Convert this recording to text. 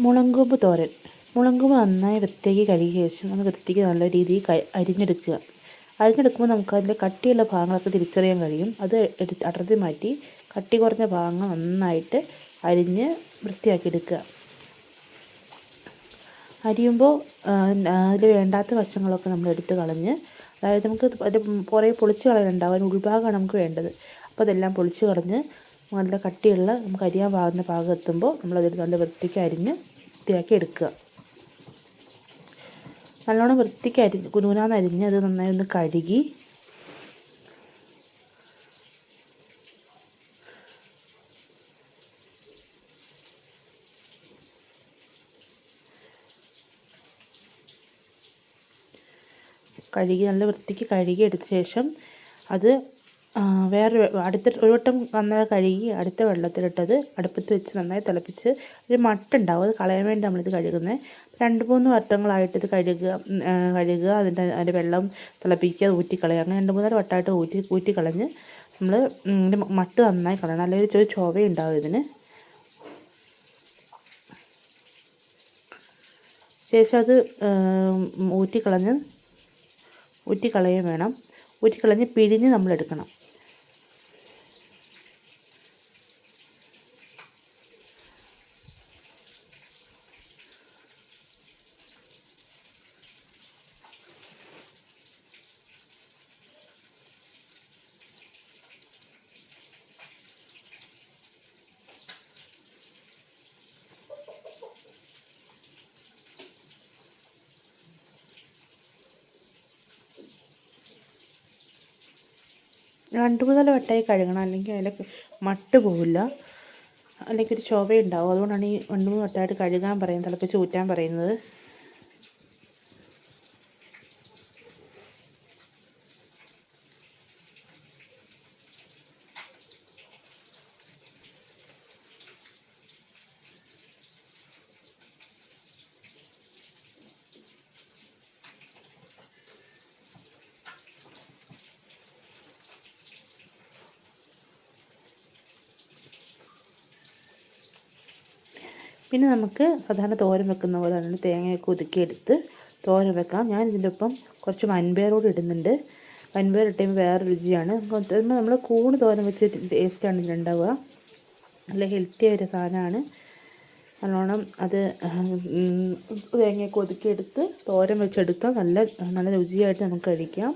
മുളങ്കൂമ്പ് തോരൻ. മുളങ്കൂമ്പ് നന്നായി വൃത്തിയാക്കി കഴുകിയ ശേഷം അത് വൃത്തിക്ക് നല്ല രീതിയിൽ അരിഞ്ഞെടുക്കുക. അരിഞ്ഞെടുക്കുമ്പോൾ നമുക്ക് അതിൻ്റെ കട്ടിയുള്ള ഭാഗങ്ങളൊക്കെ തിരിച്ചറിയാൻ കഴിയും. അത് അടർത്തി മാറ്റി കട്ടി കുറഞ്ഞ ഭാഗങ്ങൾ നന്നായിട്ട് അരിഞ്ഞ് വൃത്തിയാക്കി എടുക്കുക. അരിയുമ്പോൾ അതിൽ വേണ്ടാത്ത വശങ്ങളൊക്കെ നമ്മൾ എടുത്ത് കളഞ്ഞ്, അതായത് നമുക്ക് അതിൻ്റെ കുറേ പൊളിച്ച് കളയാനുണ്ടാവും, അതിന് ഉൾഭാഗമാണ് നമുക്ക് വേണ്ടത്. അപ്പോൾ അതെല്ലാം പൊളിച്ച് കളഞ്ഞ് നല്ല കട്ടിയുള്ള നമുക്ക് അരിയാൻ പാകുന്ന ഭാഗം എത്തുമ്പോൾ നമ്മളതെടുത്ത് നല്ല വൃത്തിക്ക് അരിഞ്ഞ് വൃത്തിയാക്കി എടുക്കുക. നല്ലോണം വൃത്തിക്ക് കുനുകുനാന്ന് അരിഞ്ഞ് അത് നന്നായി ഒന്ന് കഴുകി നല്ല വൃത്തിക്ക് കഴുകി എടുത്ത ശേഷം അത് ഒരു വട്ടം നന്നായി കഴുകി അടുത്ത വെള്ളത്തിലിട്ടത് അടുപ്പത്ത് വെച്ച് നന്നായി തിളപ്പിച്ച് ഒരു മട്ടുണ്ടാവും, അത് കളയാൻ വേണ്ടി നമ്മളിത് കഴുകുന്നത്. 2-3 വട്ടങ്ങളായിട്ട് ഇത് കഴുകുക, അതിൻ്റെ വെള്ളം തിളപ്പിക്കുക, ഊറ്റിക്കളയുക. അങ്ങനെ 2-3 വട്ടമായിട്ട് ഊറ്റിക്കളഞ്ഞ് നമ്മൾ ഇതിൻ്റെ മട്ട് നന്നായി കളയണം, അല്ലെങ്കിൽ ഒരു ചൊവയുണ്ടാവും ഇതിന്. ശേഷം അത് ഊറ്റിക്കളയുകയും വേണം. ഊറ്റിക്കളഞ്ഞ് പിഴിഞ്ഞ് നമ്മൾ എടുക്കണം. രണ്ട് മൂന്ന് വട്ടമായി കഴുകണം, അല്ലെങ്കിൽ അതിൽ മട്ട് പോവില്ല, അല്ലെങ്കിൽ ഒരു ചൊവയുണ്ടാവും. അതുകൊണ്ടാണ് ഈ 2-3 വട്ടമായിട്ട് കഴുകാൻ പറയുന്നത്, തിളപ്പിച്ച് ഊറ്റാൻ പറയുന്നത്. പിന്നെ നമുക്ക് സാധാരണ തോരൻ വെക്കുന്ന പോലെ തന്നെ തേങ്ങയൊക്കെ ഒതുക്കിയെടുത്ത് തോരൻ വെക്കാം. ഞാൻ ഇതിൻ്റെ ഒപ്പം കുറച്ച് വൻപയർ കൂടി ഇടുന്നുണ്ട്. വൻപയർ ഇട്ടുമ്പോൾ വേറെ രുചിയാണ്. നമ്മൾ കൂണ് തോരൻ വെച്ച് ടേസ്റ്റാണ് ഇതിലുണ്ടാവുക. നല്ല ഹെൽത്തി ആയൊരു സാധനമാണ്. നല്ലോണം അത് തേങ്ങയൊക്കെ ഒതുക്കിയെടുത്ത് തോരൻ വെച്ചെടുത്താൽ നല്ല രുചിയായിട്ട് നമുക്ക് കഴിക്കാം.